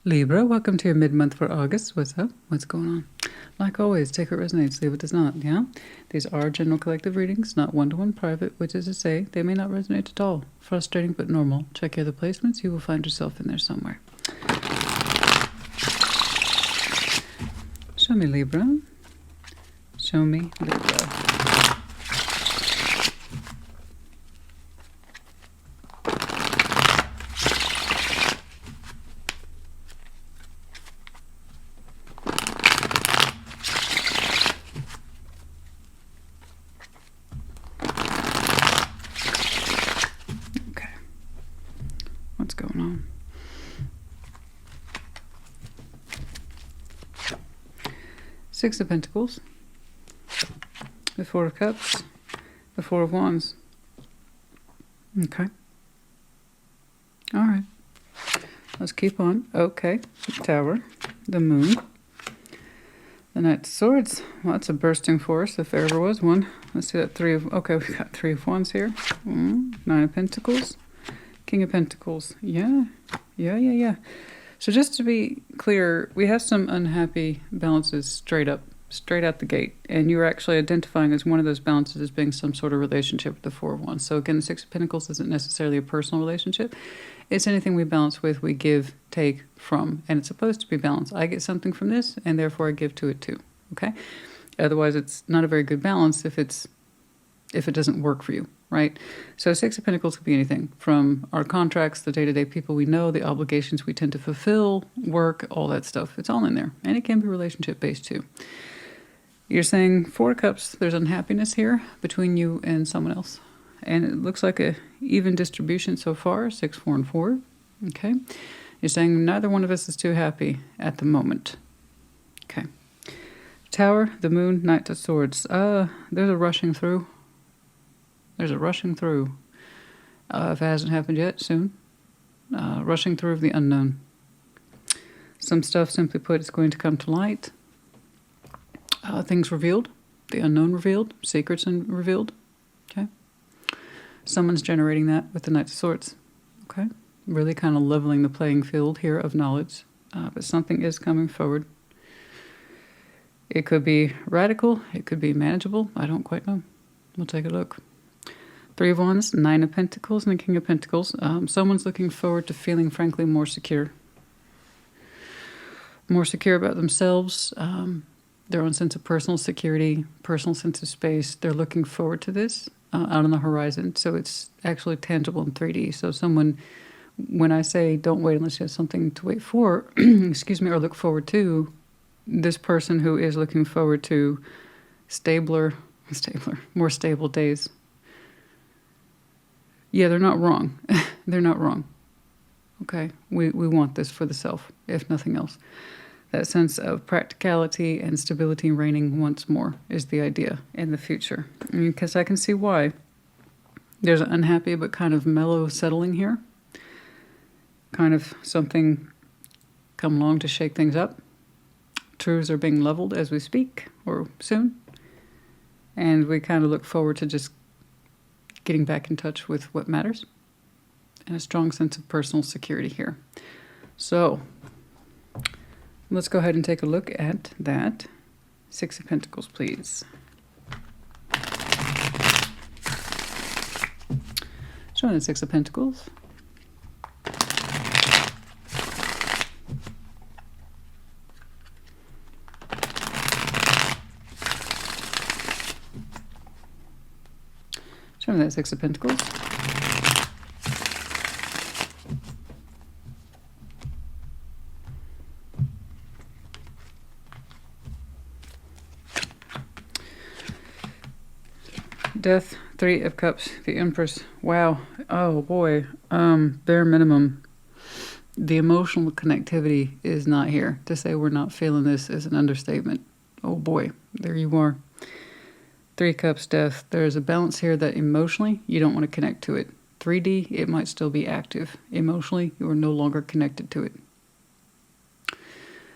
Libra, welcome to your mid-month for August. What's up? What's going on? Like always, take what resonates, leave what does not, yeah? These are general collective readings, not one-to-one private, which is to say, they may not resonate at all. Frustrating but normal. Check your other placements, you will find yourself in there somewhere. Show me Libra. Show me Libra. What's going on? Six of Pentacles, the Four of Cups, the Four of Wands. Okay. All right. Let's keep on. Okay. Tower, the Moon, the Knight of Swords. Well, that's a bursting force if there ever was one. Let's see that okay, we got Three of Wands here. Nine of Pentacles. King of Pentacles. Yeah. So just to be clear, we have some unhappy balances straight out the gate. And you're actually identifying as one of those balances as being some sort of relationship with the Four of Wands. So again, the Six of Pentacles isn't necessarily a personal relationship. It's anything we balance with, we give, take from. And it's supposed to be balanced. I get something from this, and therefore I give to it too. Okay? Otherwise, it's not a very good balance if it doesn't work for you. Right? So Six of Pentacles could be anything from our contracts, the day-to-day people we know, the obligations we tend to fulfill, work, all that stuff. It's all in there. And it can be relationship-based too. You're saying Four of Cups, there's unhappiness here between you and someone else. And it looks like a even distribution so far, 6, 4, and 4. Okay? You're saying neither one of us is too happy at the moment. Okay. Tower, the Moon, Knight of Swords. There's a rushing through. There's a rushing through. If it hasn't happened yet, soon. Rushing through of the unknown. Some stuff, simply put, is going to come to light. Things revealed. The unknown revealed. Secrets revealed. Okay. Someone's generating that with the Knight of Swords. Okay. Really kind of leveling the playing field here of knowledge. But something is coming forward. It could be radical. It could be manageable. I don't quite know. We'll take a look. Three of Wands, Nine of Pentacles, and the King of Pentacles. Someone's looking forward to feeling, frankly, more secure. More secure about themselves, their own sense of personal security, personal sense of space. They're looking forward to this out on the horizon. So it's actually tangible in 3D. So someone, when I say don't wait unless you have something to wait for, excuse me, or look forward to, this person who is looking forward to more stable days. Yeah, they're not wrong. They're not wrong. Okay, we want this for the self, if nothing else. That sense of practicality and stability reigning once more is the idea in the future. Because I can see why. There's an unhappy but kind of mellow settling here. Kind of something come along to shake things up. Truths are being leveled as we speak, or soon. And we kind of look forward to just getting back in touch with what matters, and a strong sense of personal security here. So let's go ahead and take a look at that. Six of Pentacles, please. Showing the Six of Pentacles. Show me that Six of Pentacles. Death, Three of Cups, the Empress. Wow. Oh boy. Bare minimum. The emotional connectivity is not here. To say we're not feeling this is an understatement. Oh boy. There you are. Three Cups, Death. There's a balance here that emotionally you don't want to connect to it. 3D, it might still be active. Emotionally, you are no longer connected to it.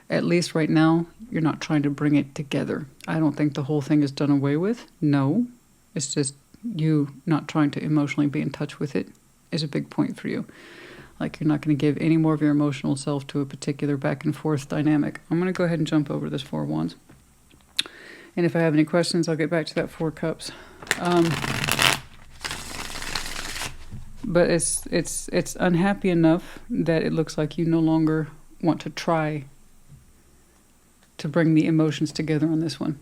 At least right now, you're not trying to bring it together. I don't think the whole thing is done away with. No. It's just you not trying to emotionally be in touch with it is a big point for you. Like you're not going to give any more of your emotional self to a particular back and forth dynamic. I'm going to go ahead and jump over this Four of Wands. And if I have any questions, I'll get back to that Four of Cups. But it's unhappy enough that it looks like you no longer want to try to bring the emotions together on this one.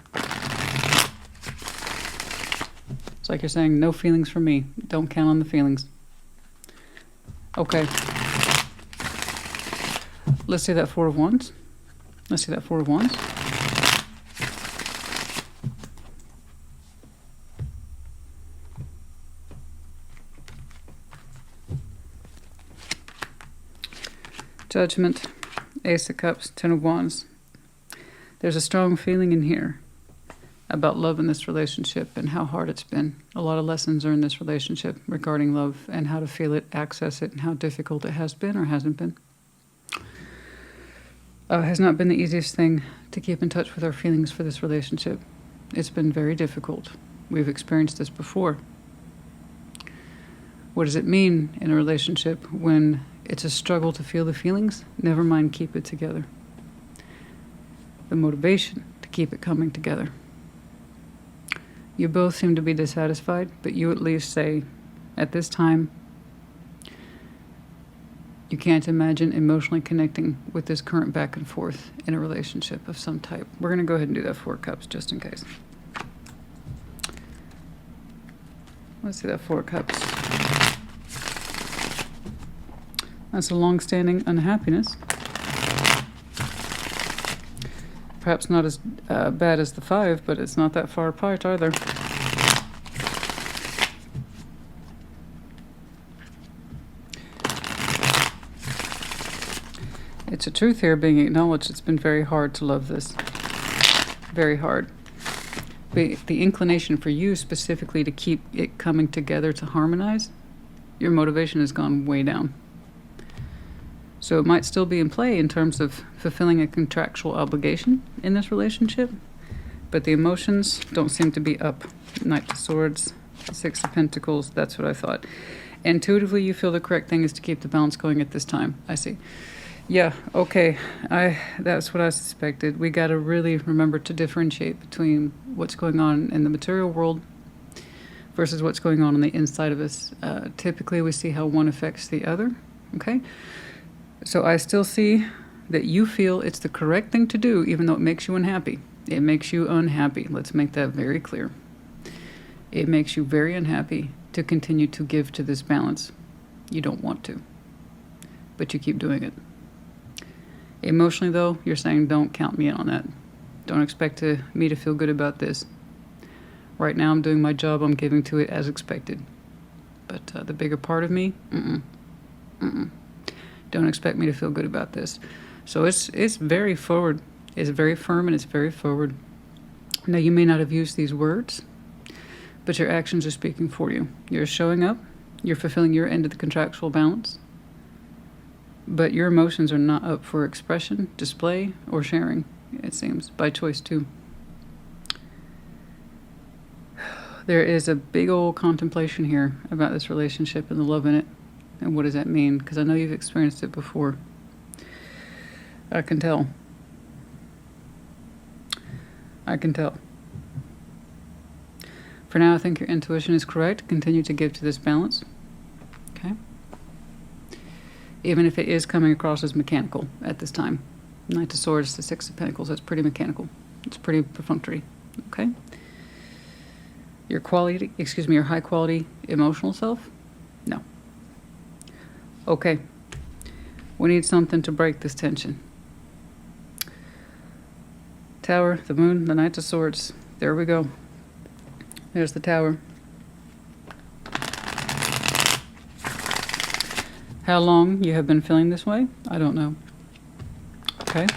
It's like you're saying, no feelings for me. Don't count on the feelings. Okay. Let's see that Four of Wands. Let's see that Four of Wands. Judgment, Ace of Cups, Ten of Wands. There's a strong feeling in here about love in this relationship and how hard it's been. A lot of lessons are in this relationship regarding love and how to feel it, access it, and how difficult it has been or hasn't been. Has not been the easiest thing to keep in touch with our feelings for this relationship. It's been very difficult. We've experienced this before. What does it mean in a relationship when it's a struggle to feel the feelings? Never mind, keep it together. The motivation to keep it coming together. You both seem to be dissatisfied, but you at least say, at this time, you can't imagine emotionally connecting with this current back and forth in a relationship of some type. We're going to go ahead and do that Four of Cups just in case. Let's see that Four of Cups. That's a long-standing unhappiness. Perhaps not as bad as the Five, but it's not that far apart either. It's a truth here being acknowledged. It's been very hard to love this. Very hard. But the inclination for you specifically to keep it coming together to harmonize, your motivation has gone way down. So it might still be in play in terms of fulfilling a contractual obligation in this relationship, but the emotions don't seem to be up. Knight of Swords, Six of Pentacles, that's what I thought. Intuitively, you feel the correct thing is to keep the balance going at this time. I see. Yeah, okay. That's what I suspected. We got to really remember to differentiate between what's going on in the material world versus what's going on the inside of us. Typically, we see how one affects the other, okay? So I still see that you feel it's the correct thing to do, even though it makes you unhappy. It makes you unhappy. Let's make that very clear. It makes you very unhappy to continue to give to this balance. You don't want to, but you keep doing it. Emotionally, though, you're saying don't count me in on that. Don't expect me to feel good about this. Right now I'm doing my job. I'm giving to it as expected. But the bigger part of me, don't expect me to feel good about this. So it's very forward. It's very firm and it's very forward. Now, you may not have used these words, but your actions are speaking for you. You're showing up. You're fulfilling your end of the contractual balance. But your emotions are not up for expression, display, or sharing, it seems, by choice too. There is a big old contemplation here about this relationship and the love in it. And what does that mean? Because I know you've experienced it before. I can tell. I can tell. For now, I think your intuition is correct. Continue to give to this balance. Okay? Even if it is coming across as mechanical at this time. Knight of Swords, the Six of Pentacles, that's pretty mechanical. It's pretty perfunctory. Okay? Your high quality emotional self? No. Okay. We need something to break this tension. Tower, the Moon, the Knight of Swords. There we go. There's the Tower. How long you have been feeling this way? I don't know. Okay.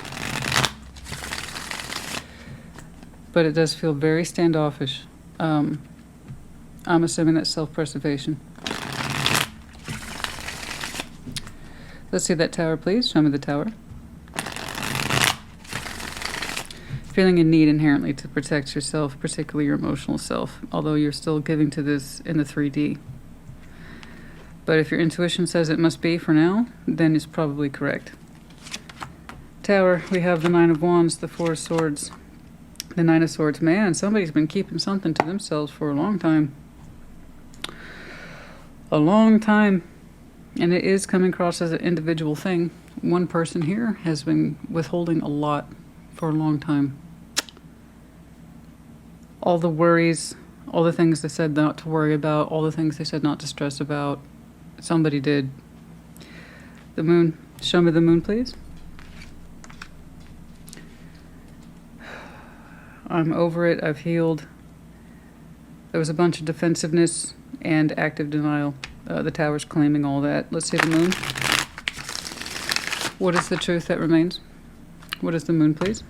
But it does feel very standoffish. I'm assuming that's self-preservation. Let's see that Tower, please. Show me the Tower. Feeling a need inherently to protect yourself, particularly your emotional self, although you're still giving to this in the 3D. But if your intuition says it must be for now, then it's probably correct. Tower, we have the Nine of Wands, the Four of Swords, the Nine of Swords. Man, somebody's been keeping something to themselves for a long time. A long time. And it is coming across as an individual thing. One person here has been withholding a lot for a long time. All the worries, all the things they said not to worry about, all the things they said not to stress about, somebody did. The moon. Show me the moon, please. I'm over it. I've healed. There was a bunch of defensiveness and active denial. The tower's claiming all that. Let's see the moon. What is the truth that remains? What is the moon, please?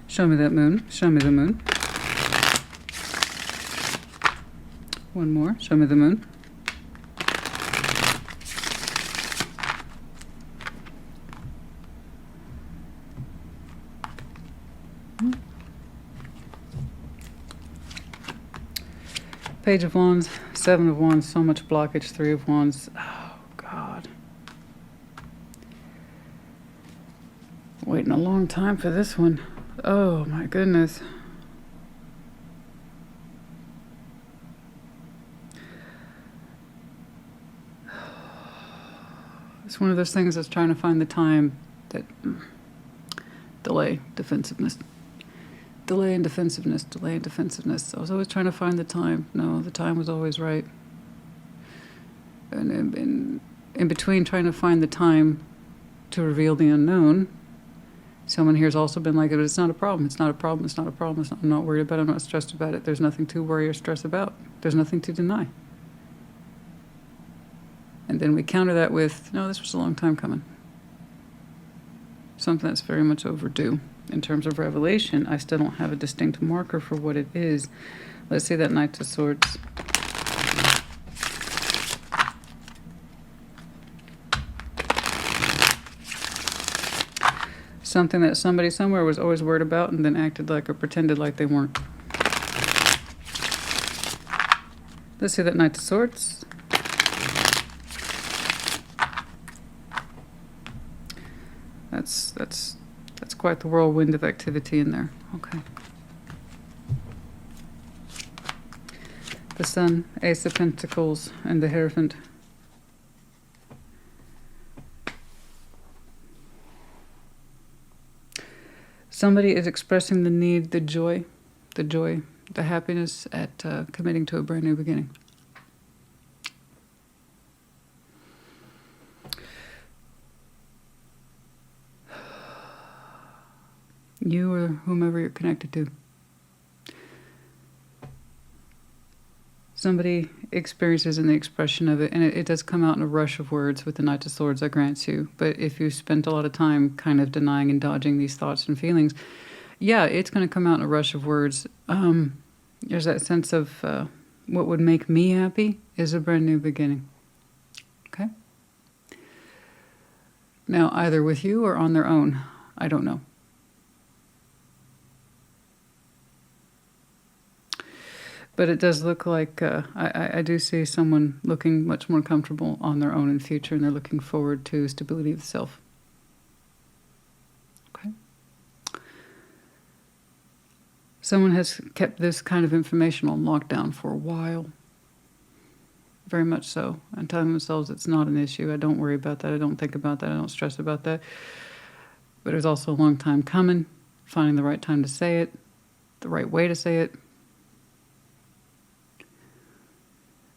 Show me that moon. Show me the moon. One more. Show me the moon. Page of Wands, Seven of Wands, so much blockage, Three of Wands. Oh, God. Waiting a long time for this one. Oh, my goodness. It's one of those things that's trying to find the time that... Delay, defensiveness. Delay and defensiveness, delay and defensiveness. I was always trying to find the time. No, the time was always right. And in between trying to find the time to reveal the unknown, someone here has also been like, it's not a problem, it's not a problem, it's not a problem, I'm not worried about it, I'm not stressed about it. There's nothing to worry or stress about. There's nothing to deny. And then we counter that with, no, this was a long time coming. Something that's very much overdue. In terms of revelation, I still don't have a distinct marker for what it is. Let's see that Knight of Swords. Something that somebody somewhere was always worried about and then acted like or pretended like they weren't. Let's see that Knight of Swords. That's quite the whirlwind of activity in there. Okay. The Sun, Ace of Pentacles, and the Hierophant. Somebody is expressing the need, the joy, the happiness at committing to a brand new beginning. You or whomever you're connected to. Somebody experiences in the expression of it, and it does come out in a rush of words with the Knight of Swords, I grant you. But if you spent a lot of time kind of denying and dodging these thoughts and feelings, yeah, it's going to come out in a rush of words. There's that sense of what would make me happy is a brand new beginning. Okay? Now, either with you or on their own, I don't know. But it does look like, I do see someone looking much more comfortable on their own in the future, and they're looking forward to stability of the self. Okay. Someone has kept this kind of information on lockdown for a while. Very much so. And telling themselves it's not an issue. I don't worry about that. I don't think about that. I don't stress about that. But it was also a long time coming. Finding the right time to say it. The right way to say it.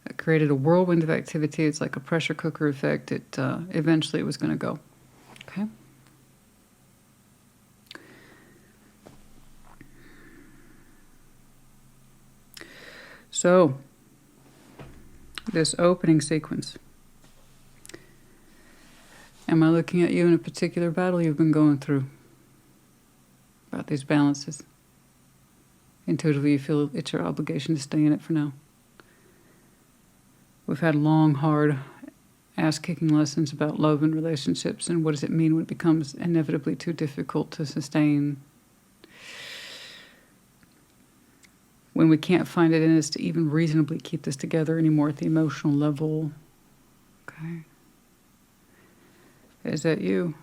It created a whirlwind of activity. It's like a pressure cooker effect. It eventually it was going to go. Okay. So, this opening sequence. Am I looking at you in a particular battle you've been going through? About these balances. Intuitively, you feel it's your obligation to stay in it for now. We've had long, hard, ass-kicking lessons about love and relationships and what does it mean when it becomes inevitably too difficult to sustain. when we can't find it in us to even reasonably keep this together anymore at the emotional level. Okay. Is that you?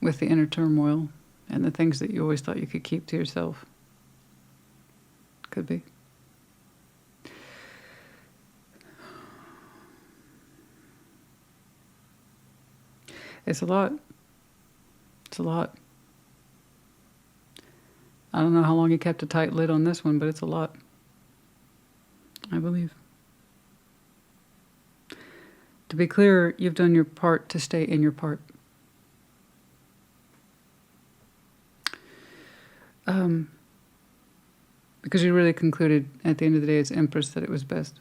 With the inner turmoil and the things that you always thought you could keep to yourself. Could be. It's a lot. It's a lot. I don't know how long you kept a tight lid on this one, but it's a lot. I believe. To be clear, you've done your part to stay in your part. Because you really concluded at the end of the day as Empress that it was best.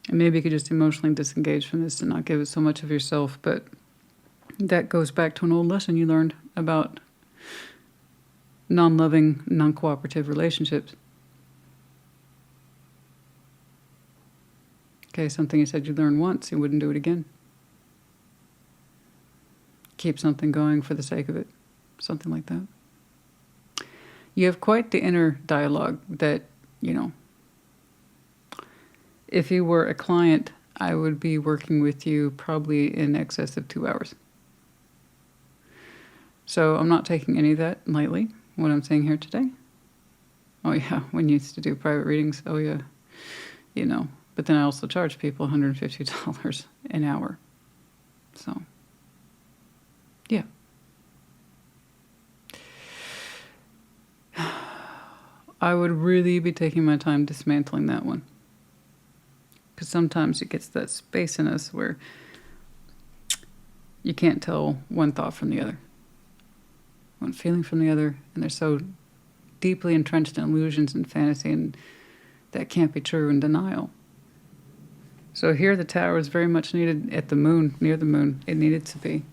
And maybe you could just emotionally disengage from this and not give it so much of yourself, but that goes back to an old lesson you learned about non-loving, non-cooperative relationships. Okay, something you said you learned once, you wouldn't do it again. Keep something going for the sake of it. Something like that. You have quite the inner dialogue that, if you were a client, I would be working with you probably in excess of 2 hours. So I'm not taking any of that lightly, what I'm saying here today. Oh yeah, when you used to do private readings, oh yeah, But then I also charge people $150 an hour. So, yeah. I would really be taking my time dismantling that one. Because sometimes it gets that space in us where you can't tell one thought from the other, one feeling from the other, and they're so deeply entrenched in illusions and fantasy, and that can't be true, and denial. So here the tower is very much needed at the moon, near the moon. It needed to be,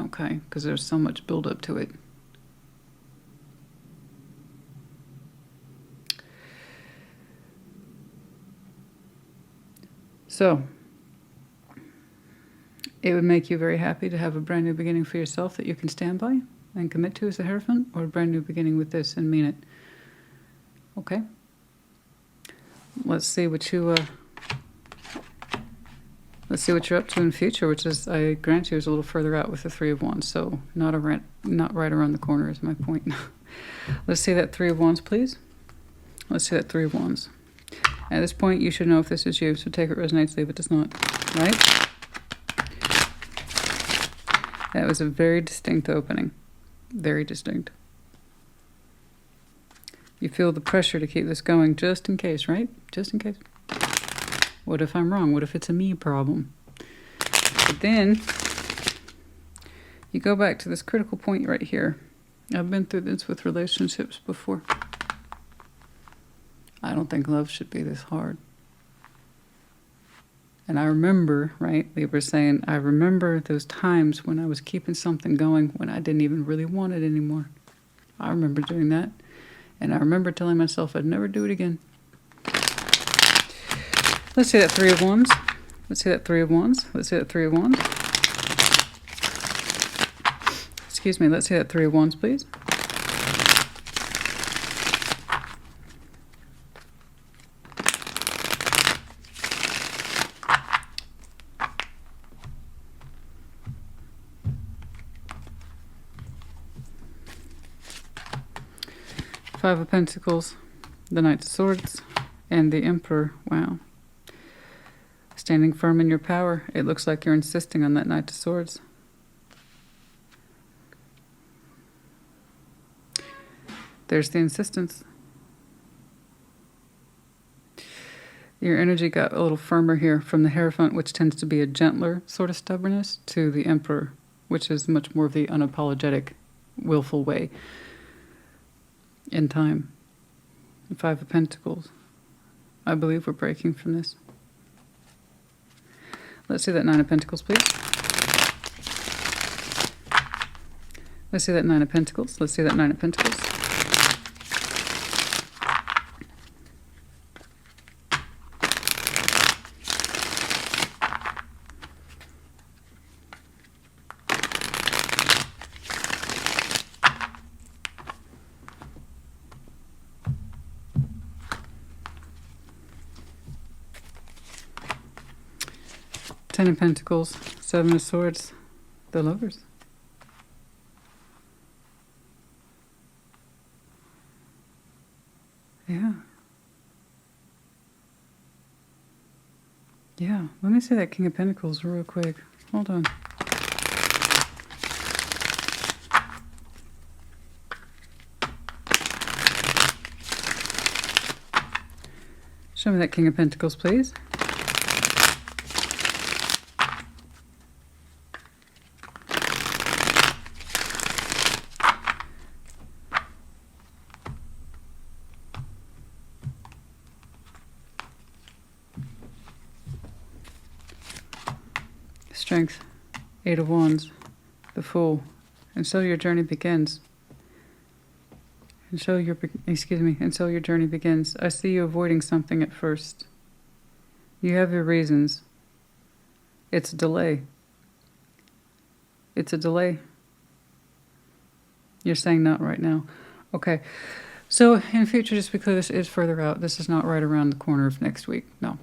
okay, because there's so much buildup to it. So, it would make you very happy to have a brand new beginning for yourself that you can stand by and commit to as a Hierophant, or a brand new beginning with this and mean it. Okay? Let's see what you, let's see what you're up to in the future, which is, I grant you, is a little further out with the Three of Wands, so not right around the corner is my point. Let's see that Three of Wands, please. Let's see that Three of Wands. At this point, you should know if this is you, so take it resonates, leave it does not. Right? That was a very distinct opening. Very distinct. You feel the pressure to keep this going just in case, right? Just in case. What if I'm wrong? What if it's a me problem? But then, you go back to this critical point right here. I've been through this with relationships before. I don't think love should be this hard. And I remember, right, Libra saying, I remember those times when I was keeping something going when I didn't even really want it anymore. I remember doing that. And I remember telling myself I'd never do it again. Let's see that Three of Wands. Let's see that Three of Wands. Let's see that Three of Wands. Excuse me, let's see that Three of Wands, please. Five of Pentacles, the Knight of Swords, and the Emperor. Wow. Standing firm in your power. It looks like you're insisting on that Knight of Swords. There's the insistence. Your energy got a little firmer here from the Hierophant, which tends to be a gentler sort of stubbornness, to the Emperor, which is much more of the unapologetic, willful way. In time. Five of Pentacles. I believe we're breaking from this. Let's see that Nine of Pentacles, please. Let's see that Nine of Pentacles. Let's see that Nine of Pentacles. Ten of Pentacles, Seven of Swords, the Lovers. Yeah. Yeah, let me say that King of Pentacles real quick. Hold on. Show me that King of Pentacles, please. Strength, Eight of Wands, the Fool. And so your journey begins. And so your journey begins. I see you avoiding something at first. You have your reasons. It's a delay. It's a delay. You're saying not right now. Okay. So in future, just because this is further out, this is not right around the corner of next week. No.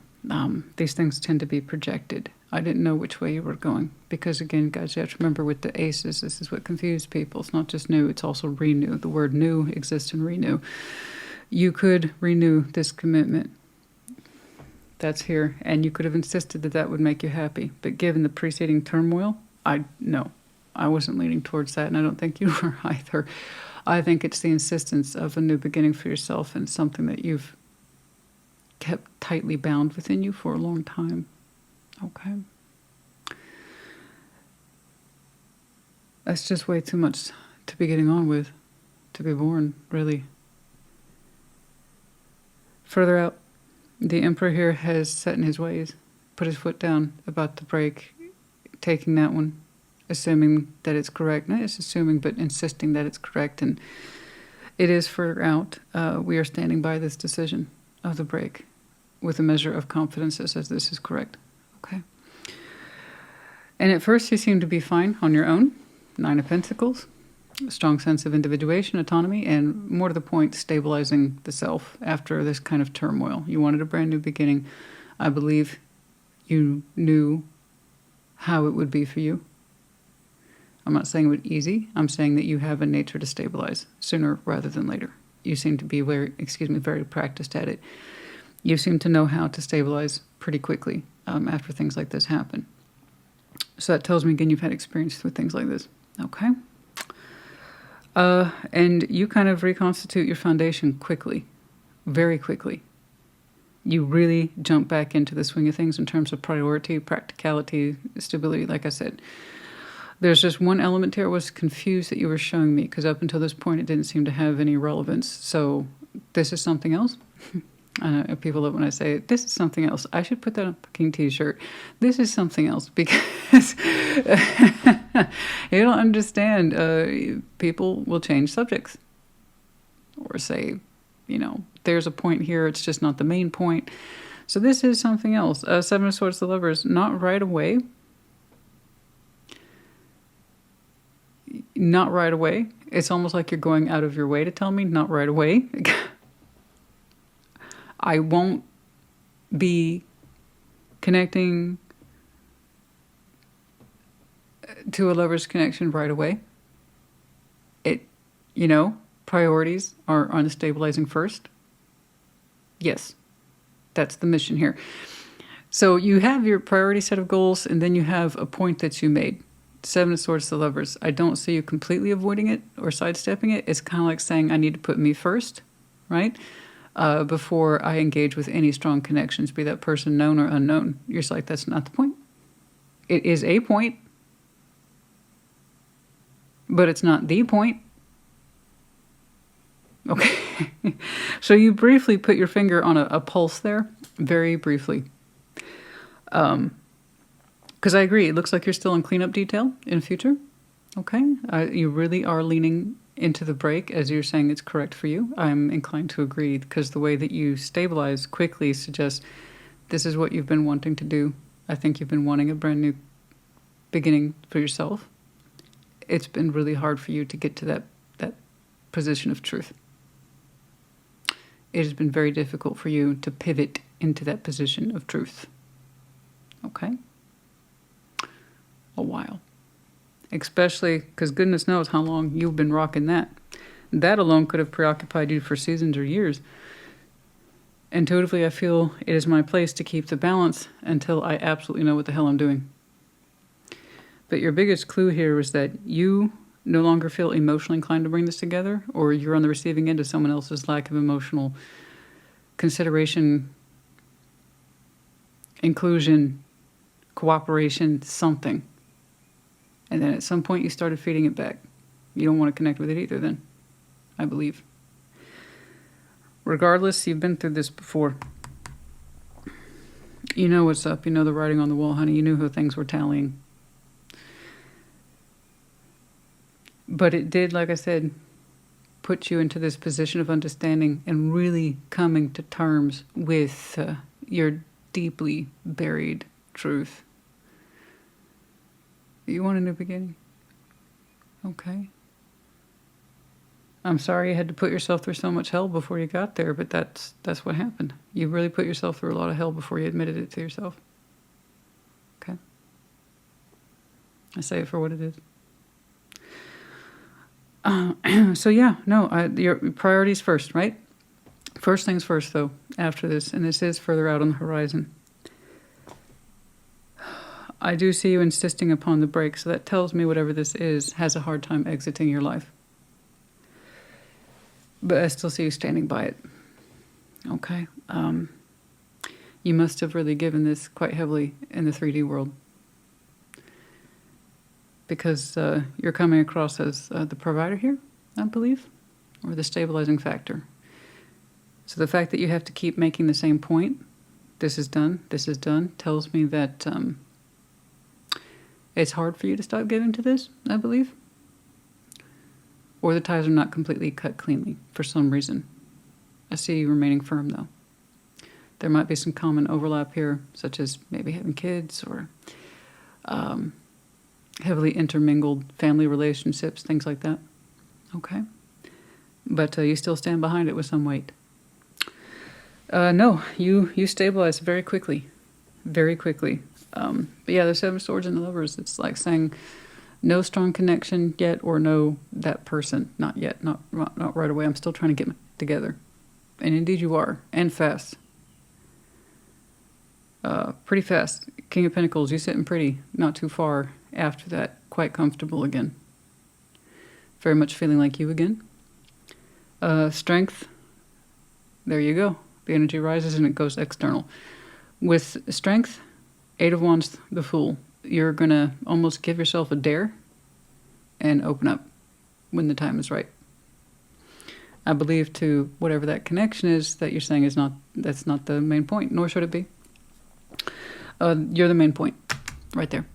These things tend to be projected. I didn't know which way you were going. Because again, guys, you have to remember with the aces, this is what confused people. It's not just new, it's also renew. The word new exists in renew. You could renew this commitment. That's here. And you could have insisted that that would make you happy. But given the preceding turmoil, I wasn't leaning towards that. And I don't think you were either. I think it's the insistence of a new beginning for yourself and something that you've kept tightly bound within you for a long time. Okay. That's just way too much to be getting on with, to be born, really. Further out, the Emperor here has set in his ways, put his foot down about the break, taking that one, assuming that it's correct. Not just assuming, but insisting that it's correct. And it is further out. We are standing by this decision of the break with a measure of confidence that says this is correct. Okay. And at first you seem to be fine on your own. Nine of Pentacles. A strong sense of individuation, autonomy, and more to the point, stabilizing the self after this kind of turmoil. You wanted a brand new beginning. I believe you knew how it would be for you. I'm not saying it would be easy. I'm saying that you have a nature to stabilize sooner rather than later. You seem to be very practiced at it. You seem to know how to stabilize pretty quickly after things like this happen. So that tells me, again, you've had experience with things like this. Okay. And you kind of reconstitute your foundation quickly, very quickly. You really jump back into the swing of things in terms of priority, practicality, stability, like I said. There's just one element here I was confused that you were showing me, because up until this point it didn't seem to have any relevance. So this is something else. I know people love when I say, this is something else. I should put that on a fucking t-shirt. This is something else, because you don't understand. People will change subjects. Or say, there's a point here, it's just not the main point. So this is something else. Seven of Swords, the Lovers, not right away. Not right away. It's almost like you're going out of your way to tell me, not right away. I won't be connecting to a lover's connection right away. Priorities are on stabilizing first. Yes, that's the mission here. So you have your priority set of goals, and then you have a point that you made. Seven of Swords, the Lovers. I don't see you completely avoiding it or sidestepping it. It's kind of like saying, I need to put me first, right? Before I engage with any strong connections, be that person known or unknown. You're just like, that's not the point. It is a point, but it's not the point. Okay. So you briefly put your finger on a pulse there, very briefly. Because I agree, it looks like you're still in cleanup detail in the future. Okay. You really are leaning into the break, as you're saying it's correct for you. I'm inclined to agree, because the way that you stabilize quickly suggests this is what you've been wanting to do. I think you've been wanting a brand new beginning for yourself. It's been really hard for you to get to that position of truth. It has been very difficult for you to pivot into that position of truth. Okay? a while. Especially because goodness knows how long you've been rocking that. That alone could have preoccupied you for seasons or years. Intuitively, I feel it is my place to keep the balance until I absolutely know what the hell I'm doing. But your biggest clue here is that you no longer feel emotionally inclined to bring this together, or you're on the receiving end of someone else's lack of emotional consideration, inclusion, cooperation, something. And then at some point you started feeding it back. You don't want to connect with it either then, I believe. Regardless, you've been through this before. You know what's up. You know the writing on the wall, honey. You knew how things were tallying. But it did, like I said, put you into this position of understanding and really coming to terms with your deeply buried truth. You want a new beginning? Okay. I'm sorry you had to put yourself through so much hell before you got there, but that's what happened. You really put yourself through a lot of hell before you admitted it to yourself. Okay? I say it for what it is. So yeah, no, your priorities first, right? First things first, though, after this, and this is further out on the horizon. I do see you insisting upon the break, so that tells me whatever this is has a hard time exiting your life. But I still see you standing by it. Okay? You must have really given this quite heavily in the 3D world. Because you're coming across as the provider here, I believe, or the stabilizing factor. So the fact that you have to keep making the same point, this is done, tells me that it's hard for you to stop giving to this, I believe. Or the ties are not completely cut cleanly for some reason. I see you remaining firm, though. There might be some common overlap here, such as maybe having kids or heavily intermingled family relationships, things like that. Okay? But you still stand behind it with some weight. No, you stabilize very quickly. Very quickly. But yeah, the Seven of Swords and the Lovers, it's like saying no strong connection yet, or no, that person, not yet, not right away. I'm still trying to get together. And indeed you are, and fast. Pretty fast. King of Pentacles, you're sitting pretty, not too far after that, quite comfortable again. Very much feeling like you again. Strength, there you go. The energy rises and it goes external. With strength, Eight of Wands, the Fool. You're going to almost give yourself a dare and open up when the time is right. I believe to whatever that connection is that you're saying that's not the main point, nor should it be. You're the main point, right there.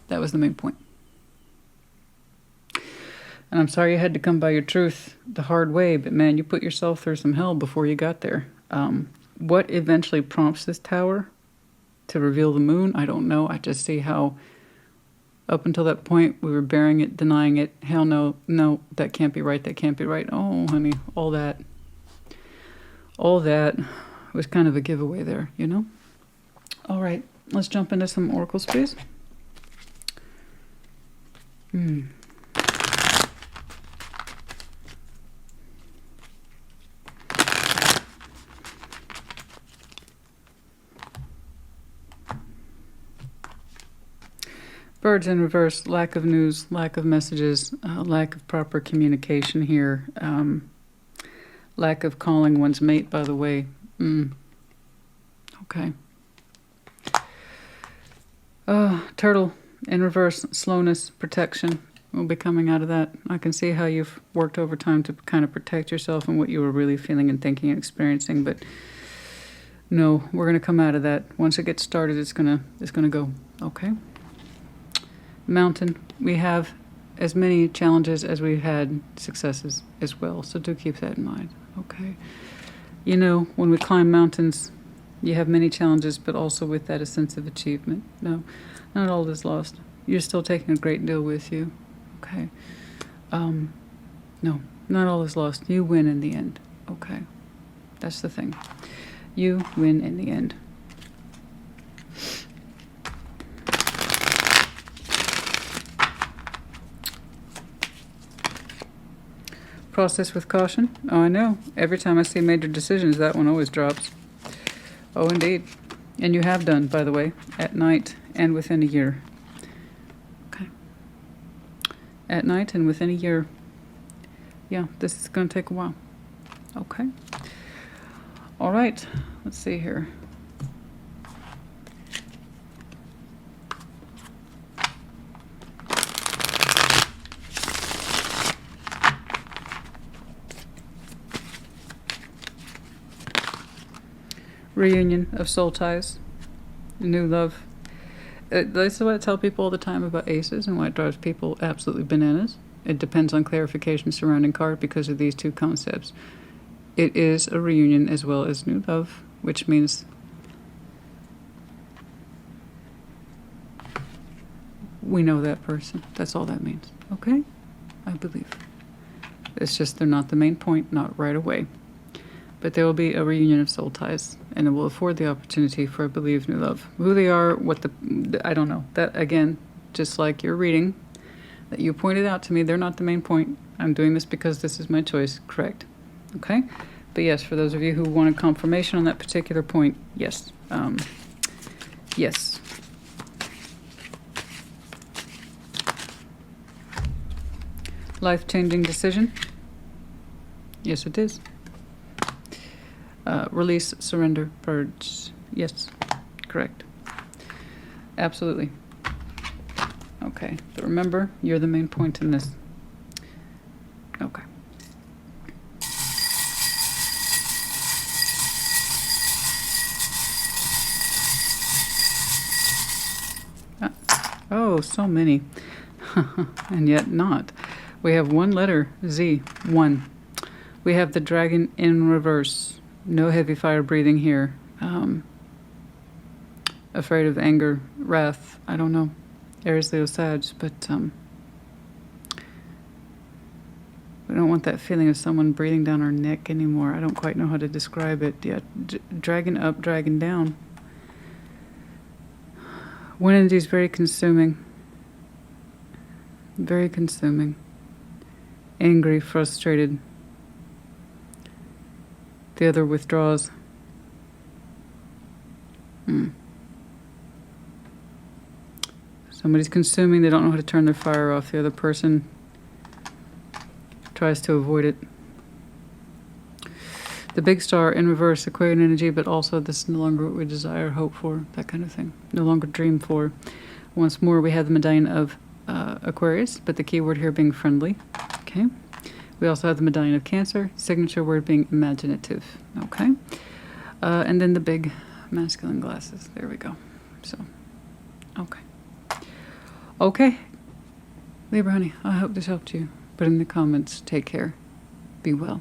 That was the main point. And I'm sorry you had to come by your truth the hard way, but man, you put yourself through some hell before you got there. What eventually prompts this tower to reveal the moon, I don't know. I just see how up until that point we were bearing it, denying it. Hell no, that can't be right, that can't be right. Oh, honey, all that was kind of a giveaway there, you know? All right, let's jump into some oracles, please. Birds in reverse, lack of news, lack of messages, lack of proper communication here, lack of calling one's mate, by the way. Okay. Turtle in reverse, slowness, protection. We'll be coming out of that. I can see how you've worked overtime to kind of protect yourself and what you were really feeling and thinking and experiencing, but no, we're going to come out of that. Once it gets started, it's gonna go. Okay? Mountain, we have as many challenges as we've had successes as well, so do keep that in mind. Okay? You know, when we climb mountains, you have many challenges, but also with that a sense of achievement. No, not all is lost. You're still taking a great deal with you. Okay? No, not all is lost. You win in the end. Okay? That's the thing. You win in the end. Process with caution. Oh, I know. Every time I see major decisions, that one always drops. Oh, indeed. And you have done, by the way, at night and within a year. Okay. At night and within a year. Yeah, this is going to take a while. Okay. All right. Let's see here. Reunion of soul ties, new love. This is what I tell people all the time about aces and why it drives people absolutely bananas. It depends on clarification surrounding card because of these two concepts. It is a reunion as well as new love, which means we know that person. That's all that means. Okay? I believe. It's just they're not the main point, not right away. But there will be a reunion of soul ties, and it will afford the opportunity for, I believe, new love. Who they are, what I don't know. That, again, just like your reading that you pointed out to me, they're not the main point. I'm doing this because this is my choice. Correct. Okay? But yes, for those of you who wanted confirmation on that particular point, yes. Yes. Life-changing decision? Yes, it is. Release, surrender, purge. Yes, correct. Absolutely. Okay, but remember, you're the main point in this. Okay. Oh, so many. And yet not. We have one letter, Z, 1. We have the dragon in reverse. No heavy fire breathing here. Afraid of anger, wrath, I don't know. Aries, Leo, Sag, but we don't want that feeling of someone breathing down our neck anymore. I don't quite know how to describe it. Yeah, dragon up, dragon down. One energy is very consuming. Very consuming. Angry, frustrated. The other withdraws. Somebody's consuming, they don't know how to turn their fire off. The other person tries to avoid it. The big star in reverse, Aquarian energy, but also this is no longer what we desire, hope for, that kind of thing. No longer dream for. Once more, we have the medallion of Aquarius, but the key word here being friendly. Okay. We also have the medallion of Cancer, signature word being imaginative. Okay. And then the big masculine glasses. There we go. So, okay. Okay. Libra, honey, I hope this helped you. Put in the comments. Take care. Be well.